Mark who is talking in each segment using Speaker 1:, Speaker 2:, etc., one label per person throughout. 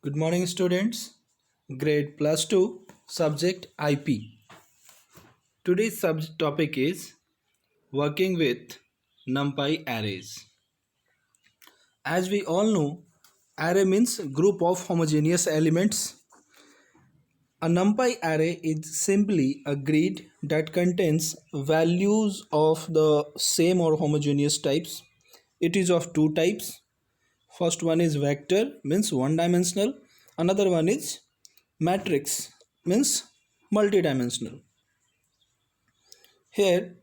Speaker 1: Good morning, students. Grade plus 2, subject IP. Today's topic is working with NumPy arrays. As we all know, array means group of homogeneous elements. A NumPy array is simply a grid that contains values of the same or homogeneous types. It is of two types. First one is vector, means one dimensional. Another one is matrix, means multidimensional. Here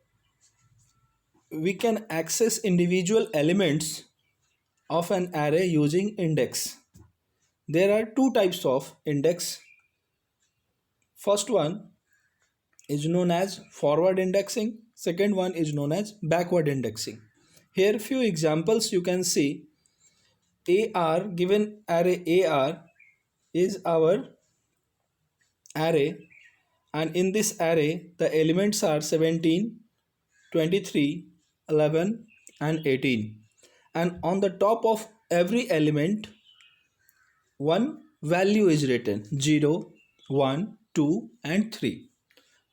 Speaker 1: we can access individual elements of an array using index. There are two types of index. First one is known as forward indexing. Second one is known as backward indexing. Here few examples you can see. AR, given array AR is our array, and in this array the elements are 17, 23, 11 and 18, and on the top of every element one value is written: 0, 1, 2 and 3.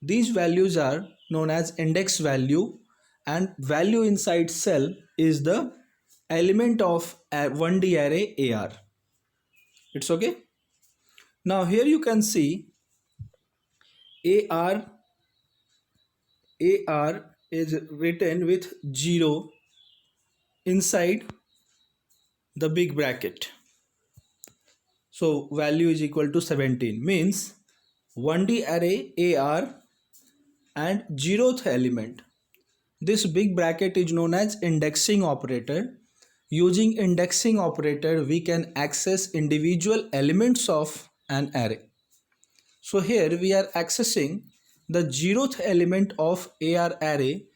Speaker 1: These values are known as index value, and value inside cell is the element of a 1D array AR. It's okay. Now here you can see AR is written with 0 inside the big bracket. So value is equal to 17, means 1D array AR and 0th element. This big bracket is known as indexing operator. Using indexing operator we can access individual elements of an array. So here we are accessing the 0th element of AR array,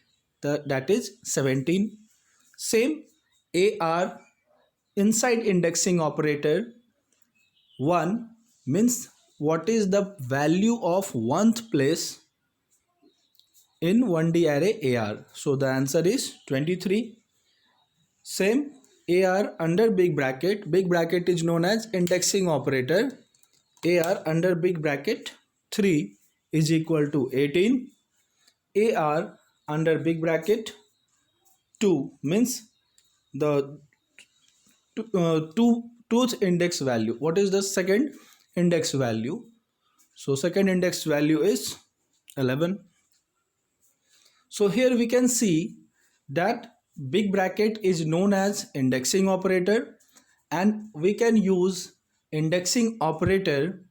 Speaker 1: that is 17. Same AR inside indexing operator 1 means what is the value of 1th place in 1D array AR. So the answer is 23. Same AR under big bracket is known as indexing operator. AR under big bracket 3 is equal to 18. AR under big bracket 2 means the tooth index value. What is the second index value? So second index value is 11. So here we can see that big bracket is known as indexing operator, and we can use indexing operator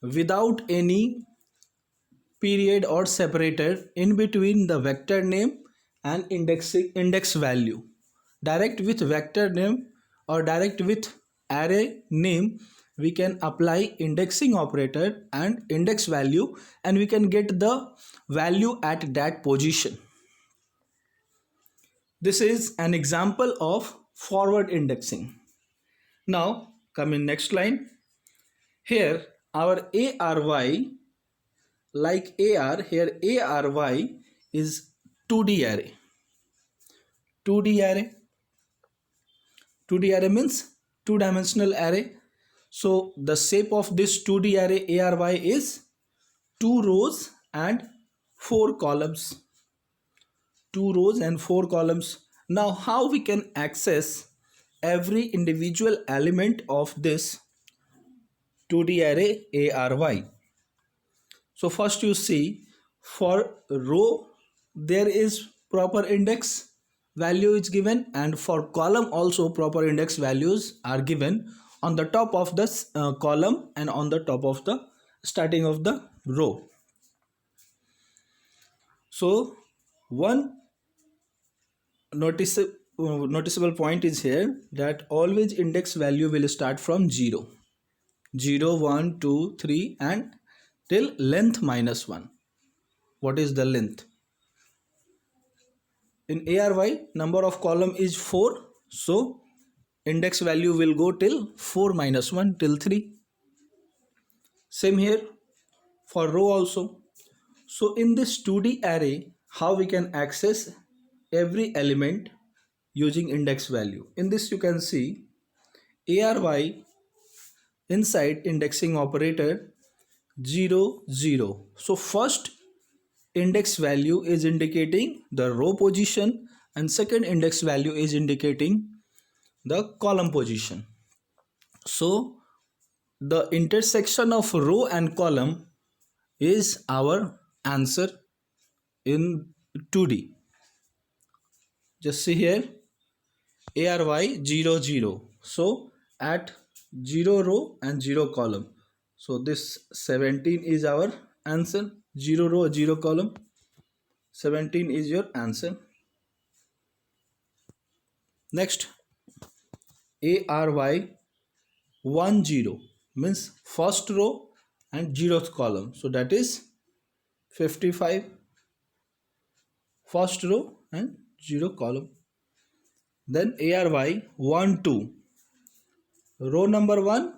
Speaker 1: without any period or separator in between the vector name and index value. Direct with vector name or direct with array name we can apply indexing operator and index value, and we can get the value at that position. This is an example of forward indexing. Now come in next line. Here our ARY, like AR, here ARY is 2D array. 2D array. 2D array means two-dimensional array. So the shape of this 2D array ARY is 2 rows and 4 columns. 2 rows and 4 columns. Now how we can access every individual element of this 2D array ARY? So first you see, for row there is proper index value is given, and for column also proper index values are given on the top of this column and on the top of the starting of the row. So one noticeable point is here that always index value will start from 0, 0, 1, 2, 3 and till length minus 1. What is the length? In ARY number of column is 4, so index value will go till 4 minus 1 till 3. Same here for row also. So in this 2D array, how we can access every element using index value? In this you can see ARY inside indexing operator 0 0. So first index value is indicating the row position and second index value is indicating the column position. So the intersection of row and column is our answer in 2D. Just see here, ARY 0 0. So at 0 row and 0 column. So this 17 is our answer. 0 row 0 column. 17 is your answer. Next, ARY 1 0 means first row and 0th column. So that is 55, first row and 0 column. Then ARY 1 2, row number 1,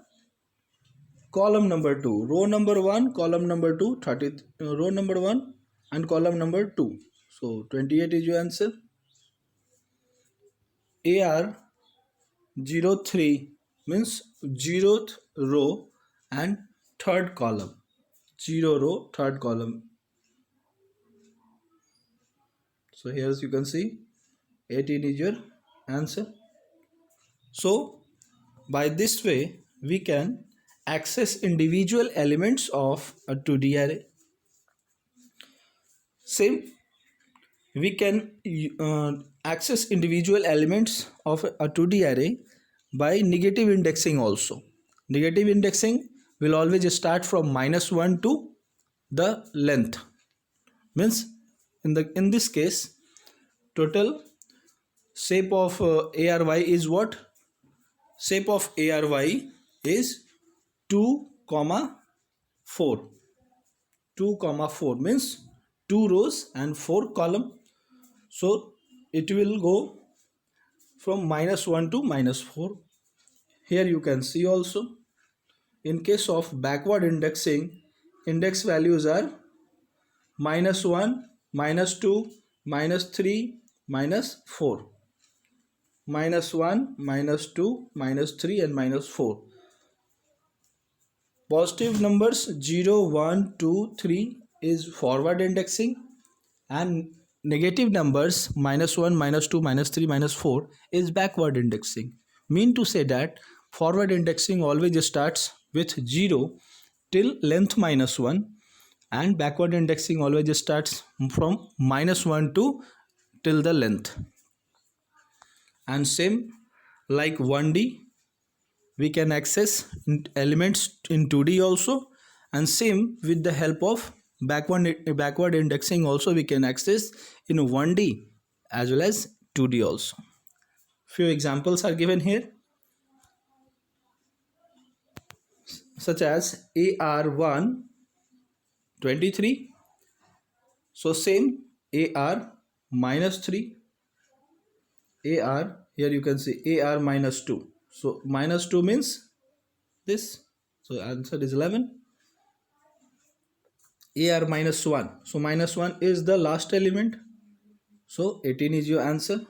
Speaker 1: column number 2, row number 1, column number 2, 30, row number 1 and column number 2. So 28 is your answer. AR 03 means 0th row and 3rd column. 0 row, 3rd column. So here as you can see, 18 is your answer. So by this way we can access individual elements of a 2D array. Same, we can access individual elements of a 2D array by negative indexing also. Negative indexing will always start from -1 to the length. Means in this case, total shape of ARY is what? Shape of ARY is 2, 4. 2, 4 means 2 rows and 4 column. So it will go from -1 to -4. Here you can see also, in case of backward indexing, index values are -1, -2, -3, -4. -1, -2, -3 and -4. Positive numbers 0, 1, 2, 3 is forward indexing, and negative numbers -1, -2, -3, -4 is backward indexing. Mean to say that forward indexing always starts with 0 till length -1 and backward indexing always starts from -1 to till the length. And same like 1D, we can access elements in 2D also, and same with the help of backward indexing also we can access in 1D as well as 2D also. Few examples are given here, such as AR1 23. So same AR -3, AR, here you can see AR -2. So -2 means this, so answer is 11. AR -1, so -1 is the last element, so 18 is your answer.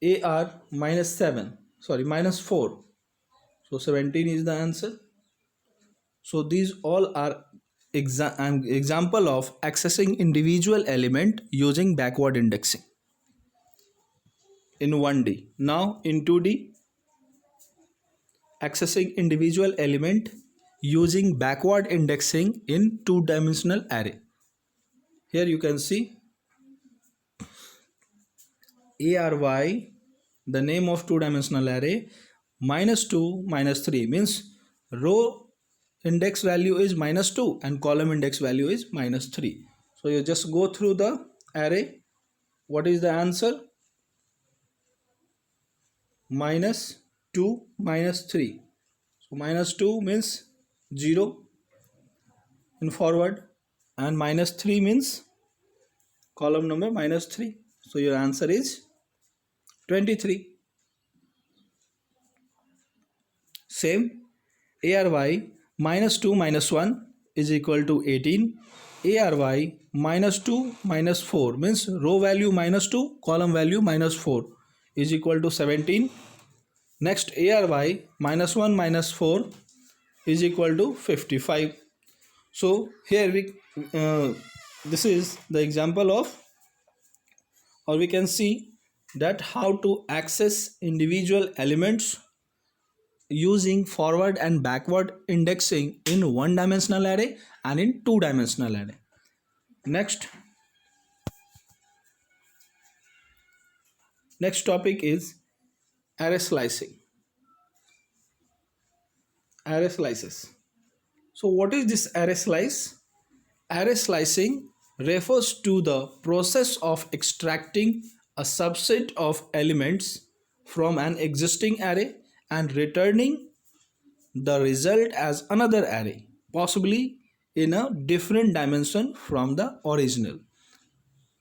Speaker 1: AR -7, sorry -4, so 17 is the answer. So these all are example of accessing individual element using backward indexing in 1D. Now in 2D, accessing individual element using backward indexing in two-dimensional array. Here you can see ARY, the name of two-dimensional array, -2, -3 means row index value is -2 and column index value is -3. So you just go through the array. What is the answer? -2, -3. So -2 means 0 in forward and -3 means column number -3. So your answer is 23. Same, ARY -2 -1 is equal to 18. ARY -2 -4 means row value -2, column value -4 is equal to 17. Next, ARY minus 1 minus 4 is equal to 55. So here this is the example of, or we can see that how to access individual elements using forward and backward indexing in one dimensional array and in two dimensional array. Next topic is array slicing. Array slices. So what is this array slice? Array slicing refers to the process of extracting a subset of elements from an existing array and returning the result as another array, possibly in a different dimension from the original.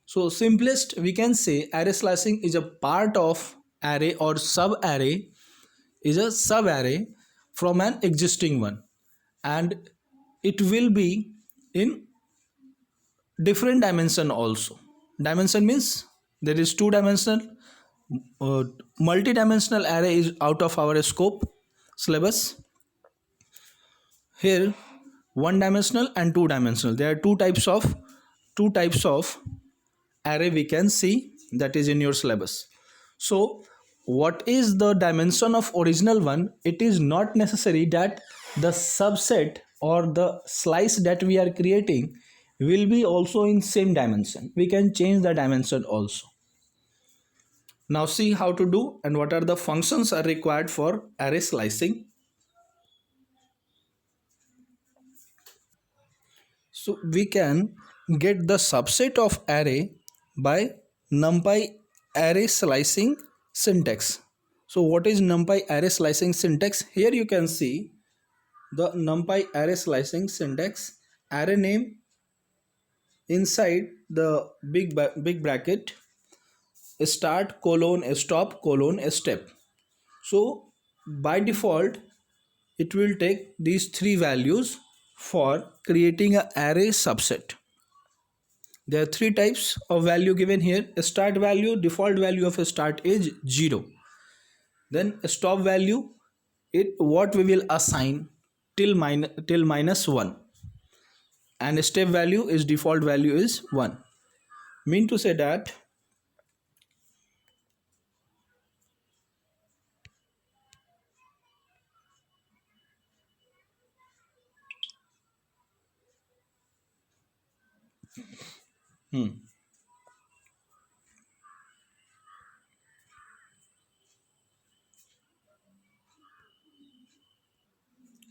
Speaker 1: So simplest we can say array slicing is a part of array or sub array, is a sub array from an existing one, and it will be in different dimension also. Dimension means there is two dimensional, multi-dimensional array is out of our scope syllabus. Here one dimensional and two dimensional, there are two types of array we can see, that is in your syllabus. So what is the dimension of original one? It is not necessary that the subset or the slice that we are creating will be also in same dimension. We can change the dimension also. Now see how to do and what are the functions are required for array slicing. So we can get the subset of array by NumPy array slicing syntax. So what is NumPy array slicing syntax? Here you can see the NumPy array slicing syntax. Array name inside the big bracket, start colon stop colon step. So by default it will take these three values for creating an array subset. There are three types of value given here. A start value, default value of a start is 0. Then a stop value, what we will assign till minus 1. And a step value is default value is 1. Mean to say that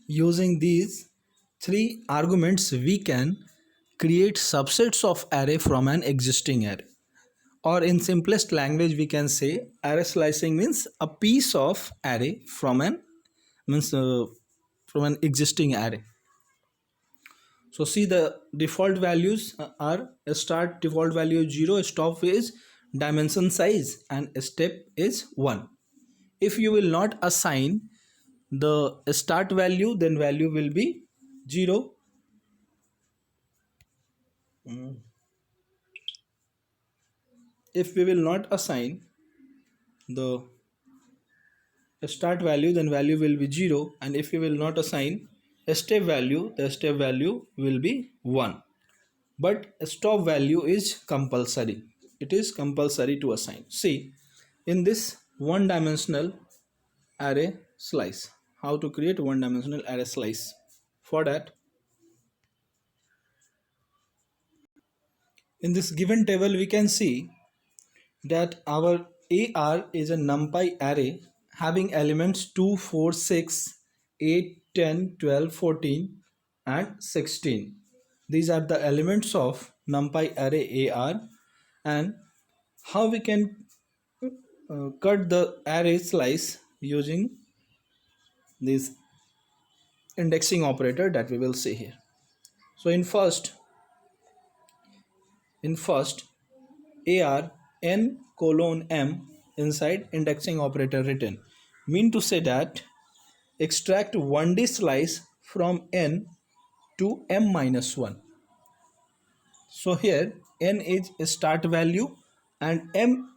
Speaker 1: using these three arguments we can create subsets of array from an existing array, or in simplest language we can say array slicing means a piece of array from an existing array. So see the default values are a start default value is 0, stop is dimension size, and step is 1. If you will not assign the start value, then value will be 0. If we will not assign the start value, then value will be 0, and if we will not assign a step value, the step value will be 1. But a stop value is compulsory. It is compulsory to assign. See in this one dimensional array slice, how to create one dimensional array slice. For that, in this given table we can see that our AR is a NumPy array having elements 2, 4, 6, 8, 10, 12, 14 and 16. These are the elements of NumPy array AR, and how we can cut the array slice using this indexing operator that we will see here. So in first AR n colon m inside indexing operator written, mean to say that extract 1D slice from n to m minus 1. So here n is start value and m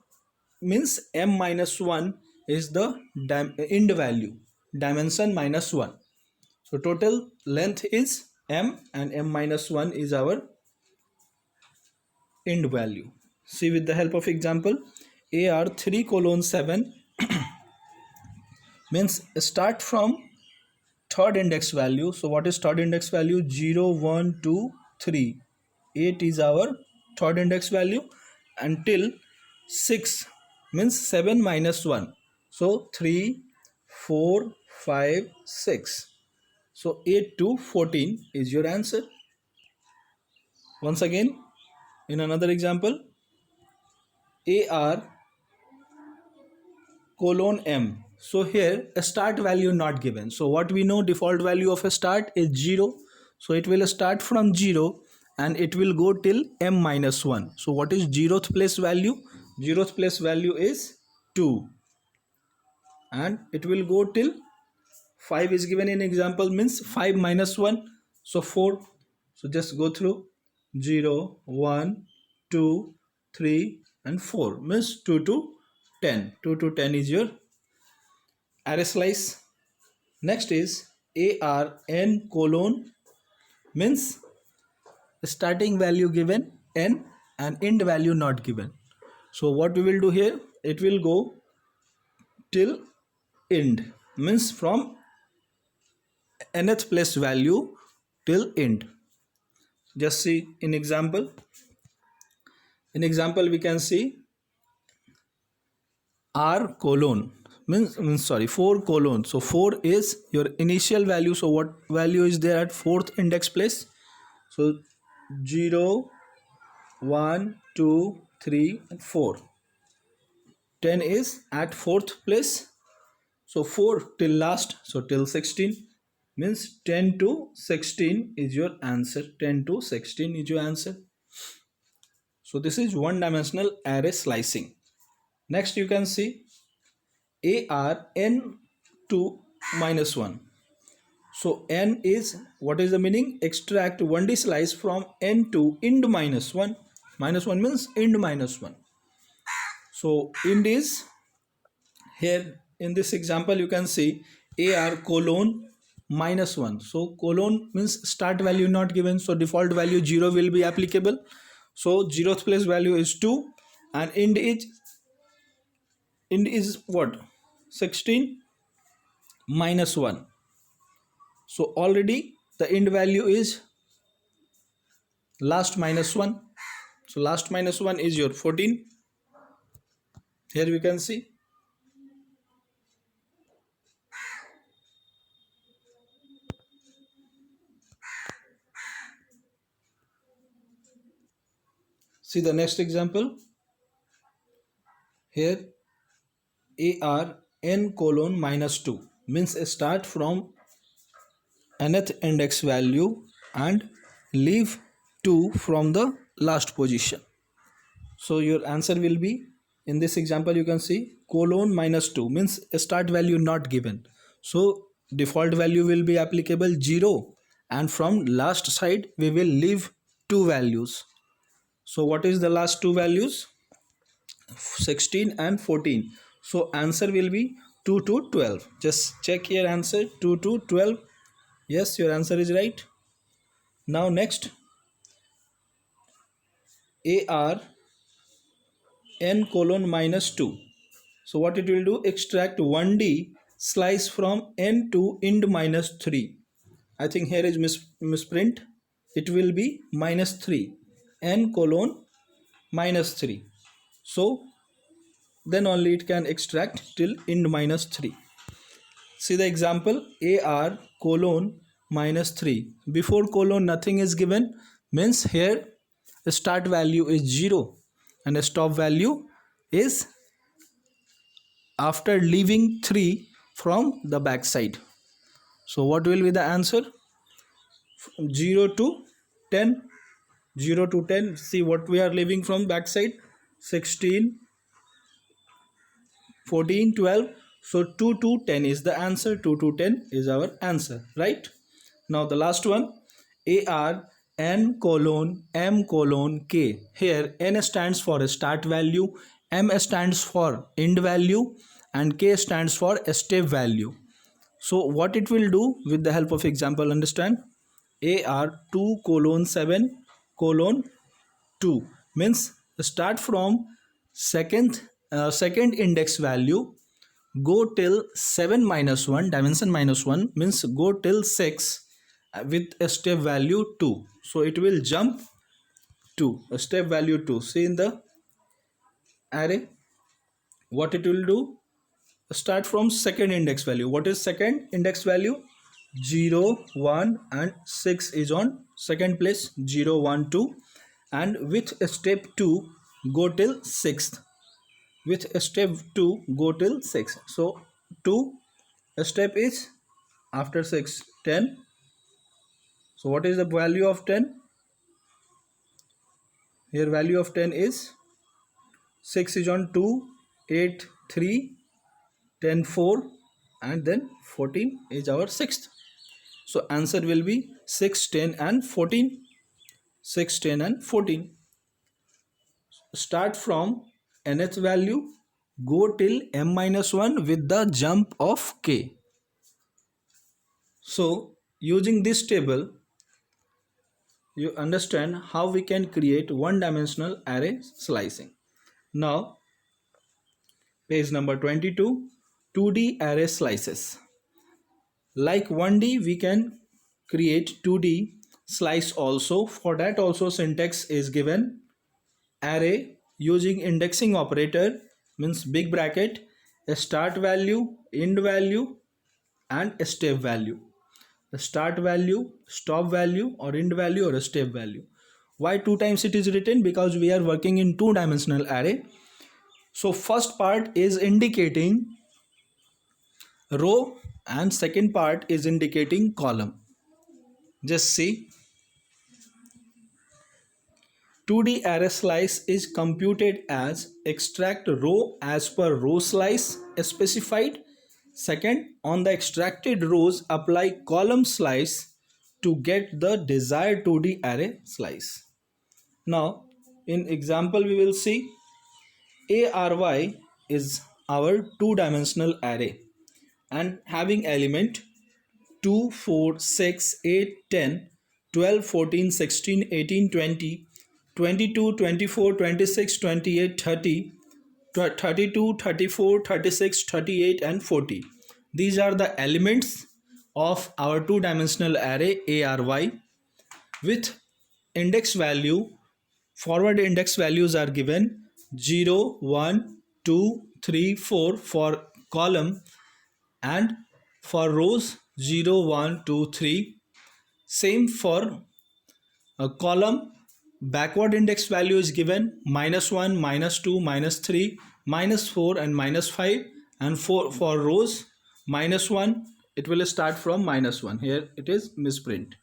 Speaker 1: means m minus 1 is the end value, dimension minus 1. So total length is m and m minus 1 is our end value. See with the help of example, AR 3 colon 7 means start from third index value. So what is third index value? 0, 1, 2, 3. 8 is our third index value until 6 means 7 minus 1. So 3, 4, 5, 6. So 8 to 14 is your answer. Once again, in another example, AR colon M. So here a start value not given. So what we know, default value of a start is 0. So it will start from 0 and it will go till m minus 1. So what is 0th place value? 0th place value is 2. And it will go till 5 is given in example, means 5 minus 1. So 4. So just go through 0, 1, 2, 3 and 4 means 2 to 10. 2 to 10 is your array slice. Next is ARN colon means starting value given n and end value not given. So what we will do here, it will go till end, means from nth place value till end. Just see in example. In example we can see R colon means 4 colon. So 4 is your initial value. So what value is there at fourth index place? So 0, 1, 2, 3 and 4. 10 is at fourth place. So 4 till last, so till 16 means 10 to 16 is your answer. 10 to 16 is your answer. So this is one dimensional array slicing. Next you can see AR n2 minus 1. So n is, what is the meaning? Extract 1D slice from n to end minus 1. Minus 1 means end minus 1. So end is, here in this example you can see AR colon minus 1. So colon means start value not given. So default value 0 will be applicable. So 0th place value is 2 and end is what? 16 minus 1. So already the end value is last minus 1. So last minus 1 is your 14. Here we can see. See the next example. Here AR n colon minus 2 means start from nth index value and leave 2 from the last position. So your answer will be, in this example you can see colon minus 2 means start value not given. So default value will be applicable 0 and from last side we will leave 2 values. So what is the last 2 values? 16 and 14. So answer will be 2 to 12. Just check your answer, 2 to 12. Yes, your answer is right. Now next, AR n colon minus 2. So what it will do? Extract 1D slice from n to end minus 3. I think here is misprint. It will be minus 3. N colon minus 3. So then only it can extract till end minus 3. See the example, AR colon minus 3. Before colon nothing is given, means here the start value is 0 and the stop value is after leaving 3 from the back side. So what will be the answer? 0 to 10. 0 to 10. See what we are leaving from back side? 16, 14, 12. So 2 to 10 is the answer. 2 to 10 is our answer, right? Now the last one, AR n colon m colon k. Here n stands for start value, m stands for end value and K stands for step value. So what it will do with the help of example, understand. AR 2 colon 7 colon 2 means start from second index value, go till 7 minus 1, dimension minus 1 means go till 6 with a step value 2. So it will jump to a step value 2. See in the array what it will do, start from second index value. What is second index value? 0 1 and 6 is on second place, 0 1 2, and with step 2 go till 6th, with step 2 go till 6. So 2 step is after 6 10. So what is the value of 10? Here value of 10 is 6 is on 2, 8 3, 10 4, and then 14 is our sixth. So answer will be 6 10 and 14. 6 10 and 14. Start from nth value, go till m minus 1 with the jump of k. So using this table you understand how we can create one dimensional array slicing. Now page number 22, 2D array slices. Like 1D we can create 2D slice also. For that also syntax is given. Array using indexing operator means big bracket, a start value, end value, and a step value. The start value, stop value, or end value, or a step value. Why two times it is written? Because we are working in two dimensional array. So first part is indicating row and second part is indicating column. Just see, 2D array slice is computed as extract row as per row slice specified. Second, on the extracted rows apply column slice to get the desired 2D array slice. Now in example we will see ARY is our two-dimensional array and having element 2, 4, 6, 8, 10, 12, 14, 16, 18, 20, 22, 24, 26, 28, 30, 32, 34, 36, 38, and 40. These are the elements of our two-dimensional array ARY with index value. Forward index values are given 0, 1, 2, 3, 4 for column, and for rows 0, 1, 2, 3. Same for a column. Backward index value is given -1, -2, -3, -4, and -5. And for rows -1, it will start from -1. Here it is misprint.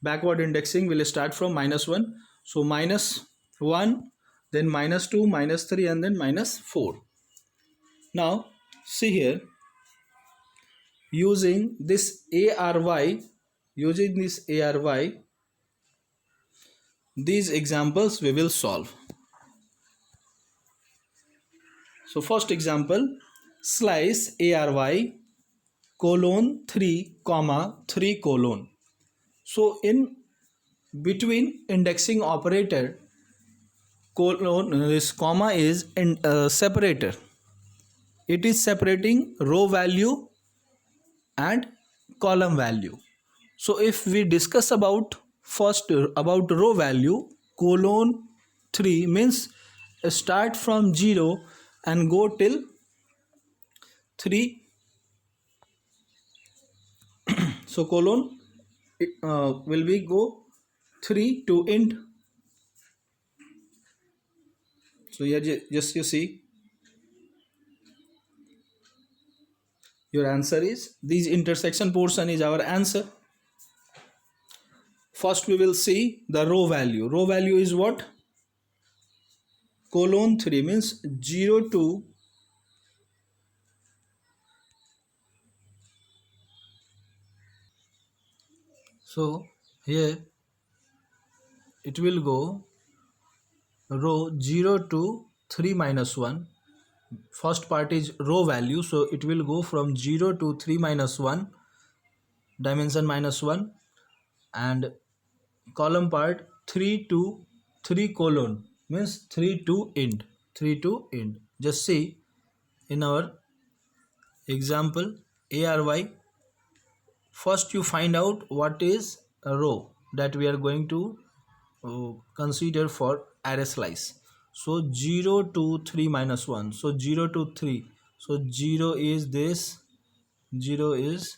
Speaker 1: Backward indexing will start from -1. So -1, then -2, -3, and then -4. Now see here, using this ARY, these examples we will solve. So first example, slice ARY colon 3 comma 3 colon. So in between indexing operator, colon, this comma is in separator. It is separating row value and column value. So if we discuss about first about row value, colon 3 means start from 0 and go till 3. So colon will be go 3 to end. So here just you see, your answer is, this intersection portion is our answer. First we will see the row value. Row value is what? Colon 3 means 0 to so here it will go row 0 to 3 minus 1, First part is row value, so it will go from 0 to 3 minus 1, dimension minus 1, and column part 3 to 3 colon means 3 to end, 3 to end. Just see in our example ARY, first you find out what is a row that we are going to consider for array slice. So 0 to 3 minus 1, so 0 to 3, so 0 is this, 0 is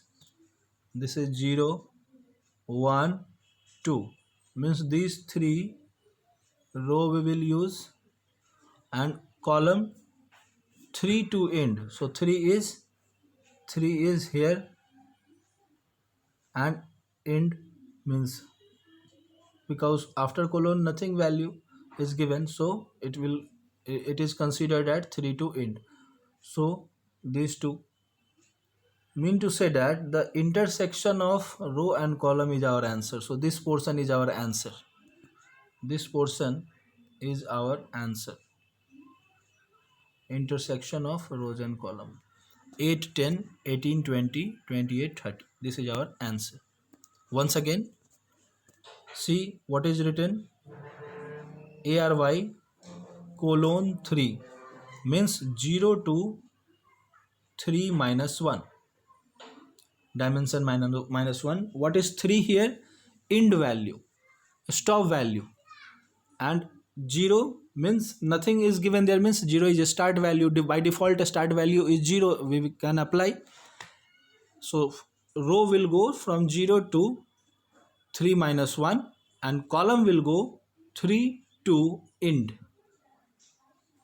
Speaker 1: this is 0 1 2, means these three row we will use, and column 3 to end, so 3 is here, and end means because after colon nothing value is given, so it is considered at 3 to end. So these two mean to say that the intersection of row and column is our answer. So this portion is our answer, this portion is our answer, intersection of rows and column, 8 10 18 20 28 30, this is our answer. Once again, see what is written, ARY colon 3 means 0 to 3 minus 1, dimension minus 1. What is 3 here? End value, stop value, and 0 means nothing is given there, means 0 is a start value. By default start value is 0, we can apply. So row will go from 0 to 3 minus 1, and column will go 3 to end.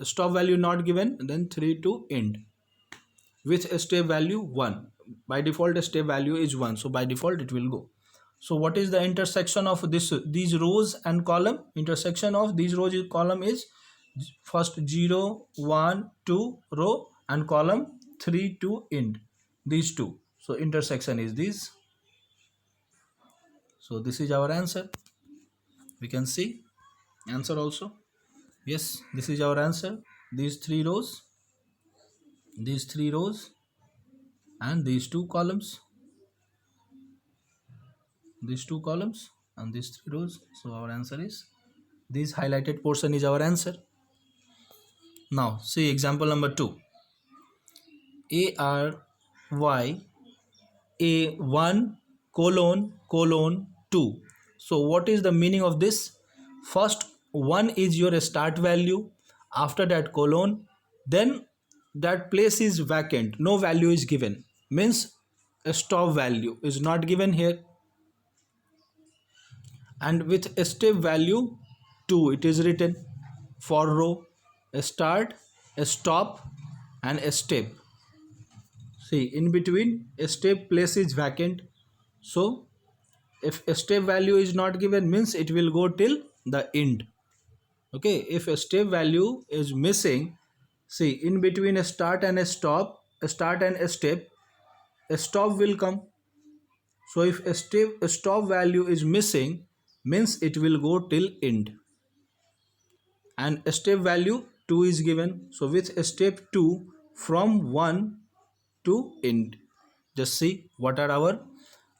Speaker 1: Stop value not given, then 3 to end with a step value 1. By default step value is 1, so by default it will go. So what is the intersection of these rows and column? Intersection of these rows and column is first 0 1 2 row and column 3 to end, these two. So intersection is this. So this is our answer. We can see answer also. Yes, this is our answer. These three rows and these two columns, and these three rows. So our answer is this highlighted portion is our answer. Now see example number 2. ARY A1 colon 2. So what is the meaning of this? First 1 is your start value, after that colon, then that place is vacant, no value is given, means a stop value is not given here, and with a step value 2 it is written for row, a start, a stop, and a step. See in between a step place is vacant, so if a step value is not given means it will go till the end. Okay, if a step value is missing, see in between a start and a stop, a start and a stop will come. So if a stop value is missing means it will go till end, and a step value 2 is given, so with a step 2 from 1 to end. Just see what are our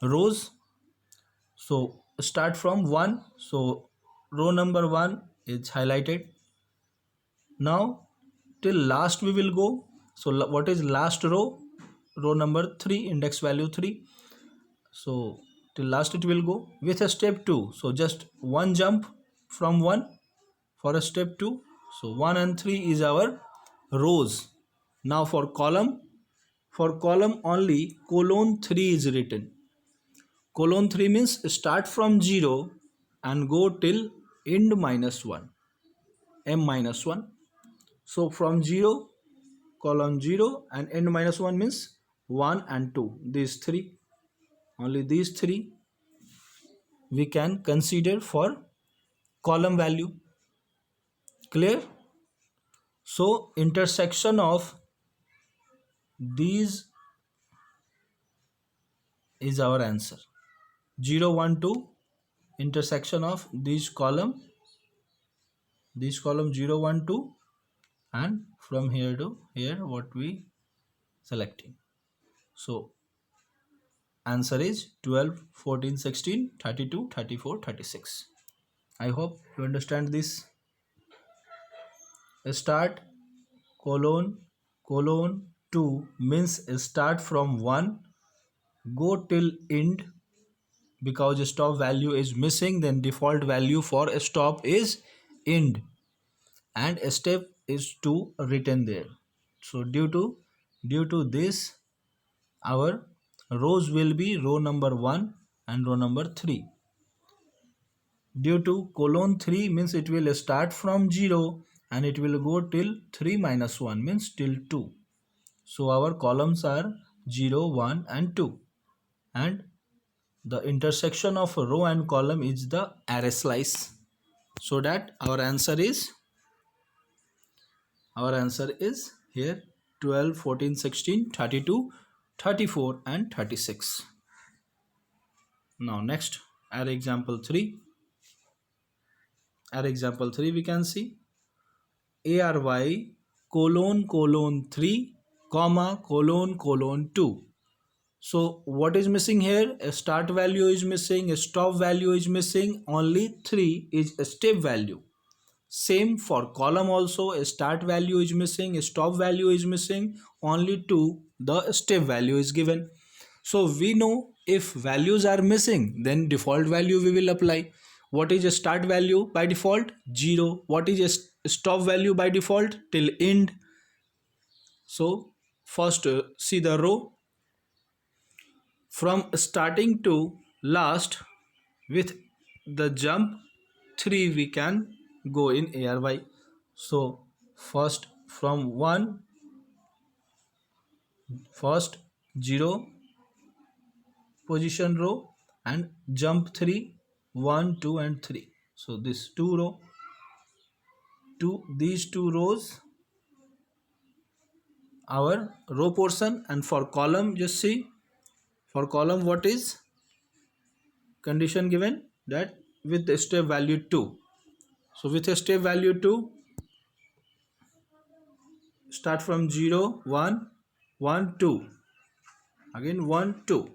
Speaker 1: rows. So start from 1, so row number 1 is highlighted. Now till last we will go. So what is last row? Row number 3, index value 3. So till last it will go with a step 2. So just one jump from 1 for a step 2. So 1 and 3 is our rows. Now for column only colon 3 is written. Colon 3 means start from 0 and go till end minus 1, m minus 1. So from 0, column 0 and end minus 1 means 1 and 2. These three, only these three we can consider for column value. Clear? So intersection of these is our answer. 0 1 2, intersection of these column 0 1 2 and from here to here what we selecting. So answer is 12, 14, 16, 32, 34, 36. I hope you understand this. Start colon colon 2 means start from 1, go till end. Because stop value is missing, then default value for stop is end, and step is to written there. So due to this, our rows will be row number 1 and row number 3. Due to colon 3 means it will start from 0 and it will go till 3 minus 1 means till 2. So our columns are 0, 1 and 2, and the intersection of row and column is the array slice. So that our answer is here 12, 14, 16, 32, 34 and 36. Now next, our example 3 we can see ARY colon 3 comma colon 2. So what is missing here? A start value is missing, a stop value is missing, only 3 is a step value. Same for column also, a start value is missing, a stop value is missing, only 2 the step value is given. So we know if values are missing, then default value we will apply. What is a start value by default? 0. What is a stop value by default? Till end. So first see the row. From starting to last with the jump 3 we can go in ARY. So first from 1, first 0 position row and jump 3, 1, 2 and 3. So this these two rows our row portion, and for column just see, for column what is condition given? That with the step value 2. So with a step value 2, start from 0, 1, 1, 2, again 1, 2.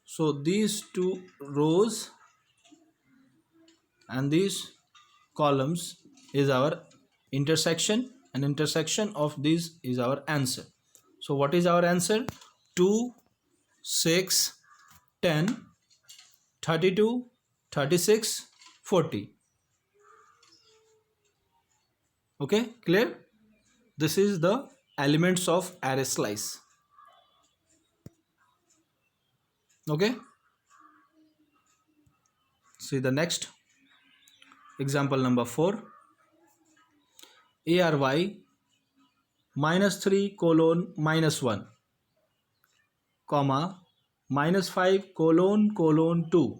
Speaker 1: So these two rows and these columns is our intersection, and intersection of these is our answer. So what is our answer? 2, 6, 10, 32, 36, 40. Okay, clear? This is the elements of array slice. Okay, see the next example number 4. ARY -3 colon -1 comma -5 colon 2.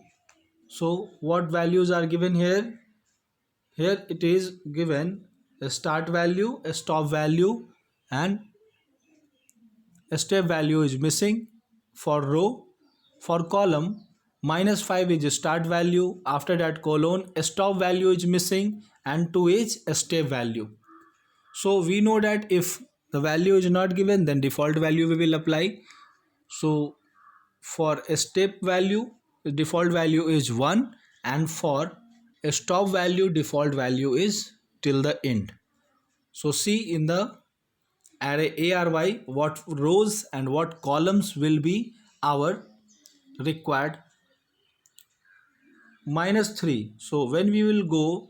Speaker 1: So what values are given here? Here it is given a start value, a stop value and a step value is missing for row. For column, -5 is a start value, after that colon, a stop value is missing and 2 is a step value. So we know that if the value is not given, then default value we will apply. So for a step value, the default value is 1, and for a stop value, default value is till the end. So see in the array ARY what rows and what columns will be our required. -3, so when we will go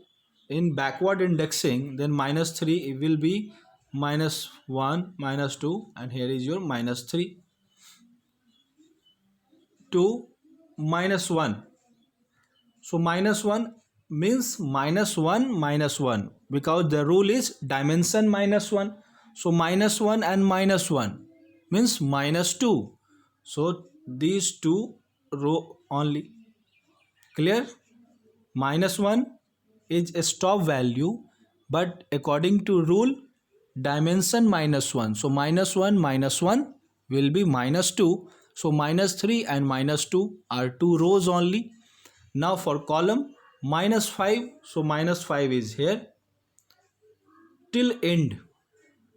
Speaker 1: in backward indexing, then -3 it will be -1, -2, and here is your -3 to -1. So -1 means -1 because the rule is dimension -1. So -1 and -1 means -2. So these two row only. Clear? -1 is a stop value, but according to rule, dimension -1. So -1 will be -2. So -3 and -2 are two rows only. Now for column, -5. So -5 is here. till end.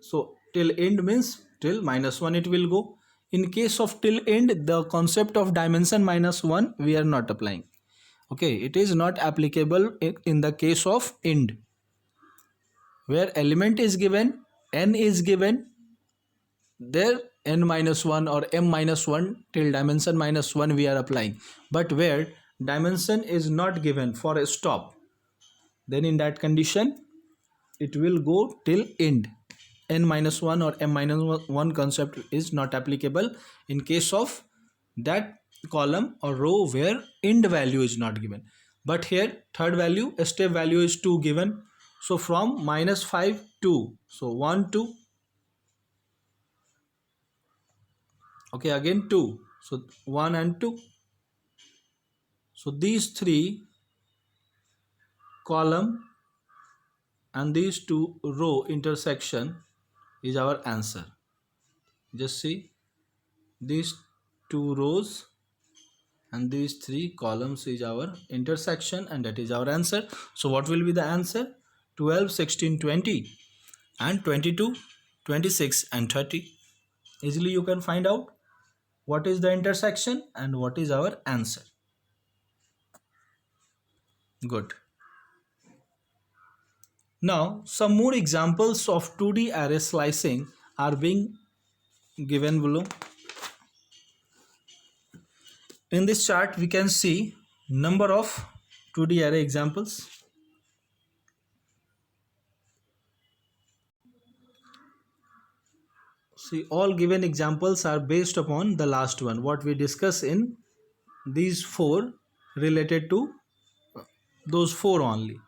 Speaker 1: So till end means till -1 it will go. In case of till end, the concept of dimension -1 we are not applying. Okay, it is not applicable in the case of end, where element is given, n is given, there n-1 or m-1 till dimension -1 we are applying. But where dimension is not given for a stop, then in that condition it will go till end. n-1 or m-1 concept is not applicable in case of that column or row where end value is not given. But here third value, step value is 2 given. So from -5 2, so 1 2, okay, again 2, so 1 and 2. So these three column and these two row intersection is our answer. Just see, these two rows and these three columns is our intersection, and that is our answer. So what will be the answer? 12, 16, 20 and 22, 26 and 30. Easily you can find out what is the intersection and what is our answer. Good. Now some more examples of 2D array slicing are being given below. In this chart we can see number of 2D array examples. See, all given examples are based upon the last one, what we discuss in these four, related to those four only.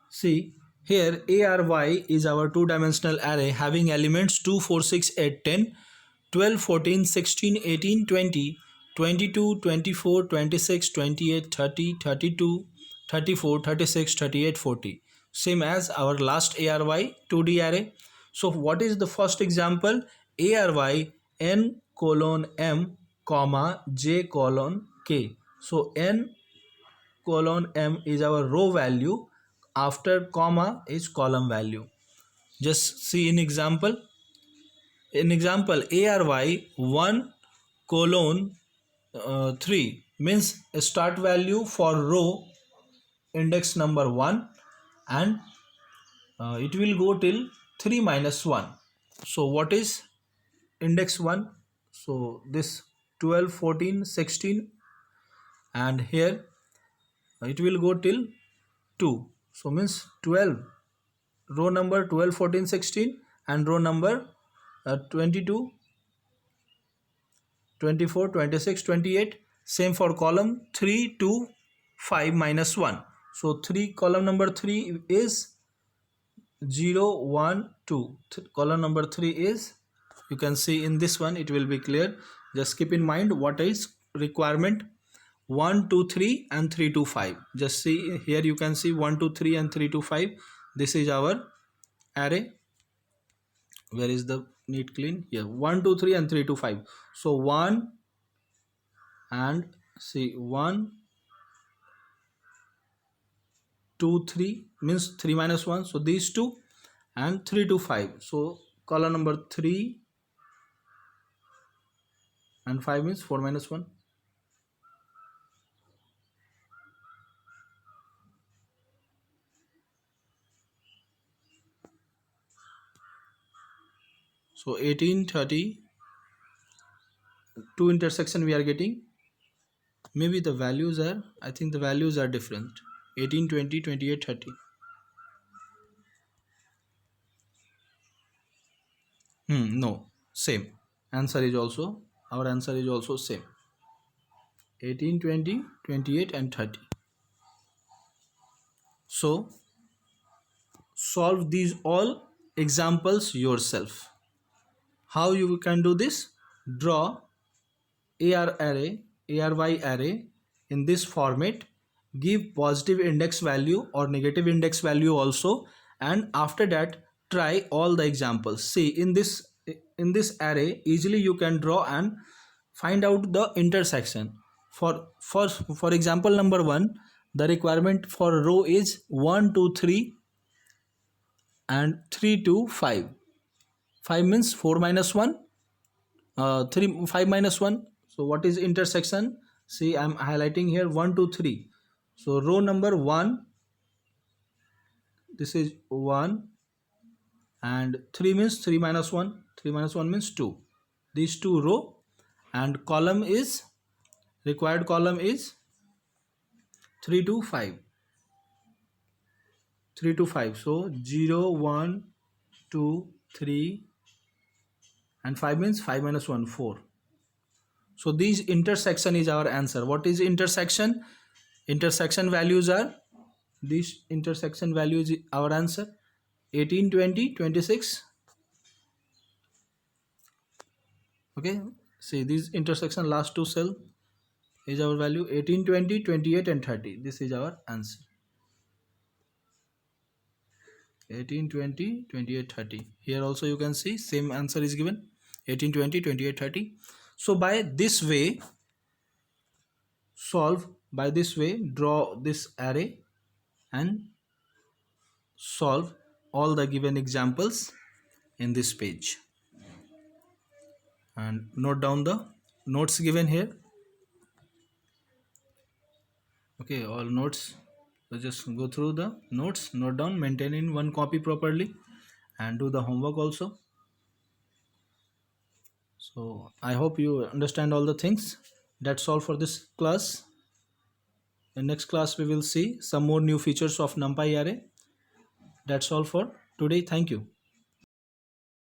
Speaker 1: See, here ARY is our two-dimensional array having elements 2, 4, 6, 8, 10, 12, 14, 16, 18, 20, 22, 24, 26, 28, 30, 32, 34, 36, 38, 40. Same as our last ARY 2D array. So what is the first example? ARY n colon m comma j colon k. So n colon m is our row value, after comma is column value. Just see in example. In example ARY 1 colon 3 means a start value for row index number 1, and it will go till 3 minus 1. So what is index 1? So this 12, 14, 16, and here it will go till 2. So means 12, row number 12, 14, 16 and row number 22, 24, 26, 28. Same for column 3, 2, 5 minus 1. So 3, column number 3 is 0, 1, 2. Column number 3 is, you can see in this one, it will be clear. Just keep in mind what is requirement: 1, 2, 3 and 3 to 5. Just see here, you can see 1, 2, 3 and 3 to 5. This is our array. Where is the neat clean? Here, 1, 2, 3 and 3 to 5. So 1 and see 1, 2, 3 means 3 minus 1. So these two, and 3 to 5. So column number 3 and 5 means 4 minus 1. So 18, 30, two intersection we are getting. Maybe the values are, I think the values are different. 18, 20, 28, 30. No, same. Answer is also, our answer is also same. 18, 20, 28 and 30. So solve these all examples yourself. How you can do this? Draw ARY array in this format, give positive index value or negative index value also, and after that try all the examples. See, in this array easily you can draw and find out the intersection. For example number 1, the requirement for row is 1, 2, 3 and 3 to 5. 5 means 4 minus 1, 3 5 minus 1. So what is intersection? See, I'm highlighting here 1 2 3. So row number 1, this is 1, and 3 means 3 minus 1, 3 minus 1 means 2. These two row, and column is, required column is 3 to 5. 3 to 5. So 0 1 2 3, and 5 means 5 minus 1, 4. So these intersection is our answer. What is intersection? Intersection values are, this intersection value is our answer, 18 20 26. Okay, see, this intersection last two cell is our value, 18 20 28 and 30. This is our answer, 18 20 28 30. Here also you can see same answer is given, 18 20 28 30. So by this way solve, by this way draw this array and solve all the given examples in this page, and note down the notes given here. Okay, all notes, so just go through the notes, note down, maintain in one copy properly, and do the homework also. So I hope you understand all the things. That's all for this class. In next class we will see some more new features of NumPy array. That's all for today. Thank you.